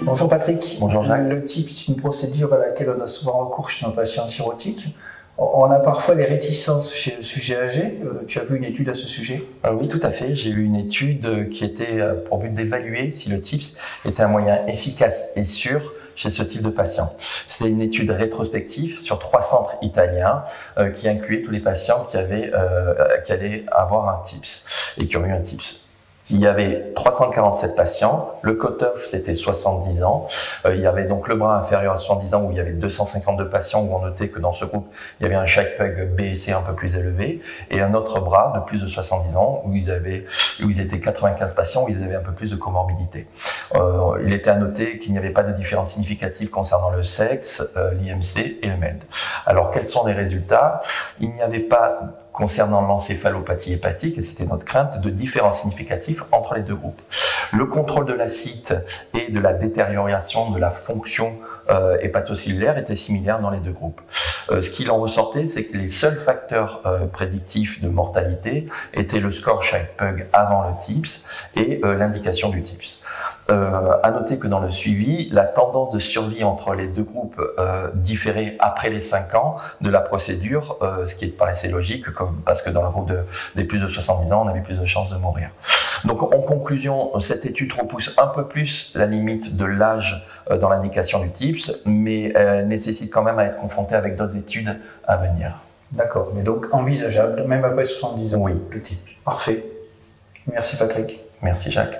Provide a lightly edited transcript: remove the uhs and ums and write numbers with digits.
Bonjour Patrick. Bonjour Jacques. Le TIPS, c'est une procédure à laquelle on a souvent recours chez nos patients cirrhotiques. On a parfois des réticences chez le sujet âgé. Tu as vu une étude à ce sujet? Oui, tout à fait. J'ai eu une étude qui était pour but d'évaluer si le TIPS était un moyen efficace et sûr chez ce type de patient. C'était une étude rétrospective sur 3 centres italiens qui incluait tous les patients qui allaient avoir un TIPS et qui ont eu un TIPS. Il y avait 347 patients, le cut-off c'était 70 ans, il y avait donc le bras inférieur à 70 ans où il y avait 252 patients où on notait que dans ce groupe il y avait un Shape-Pug B et C un peu plus élevé et un autre bras de plus de 70 ans où ils étaient 95 patients où ils avaient un peu plus de comorbidité. Il était à noter qu'il n'y avait pas de différence significative concernant le sexe, l'IMC et le MELD. Alors quels sont les résultats? Il n'y avait pas concernant l'encéphalopathie hépatique, et c'était notre crainte, de différences significatives entre les deux groupes. Le contrôle de l'acide et de la détérioration de la fonction hépatocellulaire était similaire dans les deux groupes. Ce qu'il en ressortait, c'est que les seuls facteurs prédictifs de mortalité étaient le score Shape-Pug avant le TIPS et l'indication du TIPS. À noter que dans le suivi, la tendance de survie entre les deux groupes différait après les 5 ans de la procédure, ce qui paraissait logique, parce que dans le groupe des plus de 70 ans, on avait plus de chances de mourir. Donc en conclusion, cette étude repousse un peu plus la limite de l'âge dans l'indication du TIPS, mais nécessite quand même à être confrontée avec d'autres études à venir. D'accord, mais donc envisageable, même après 70 ans, oui. le TIPS. Parfait. Merci Patrick. Merci Jacques.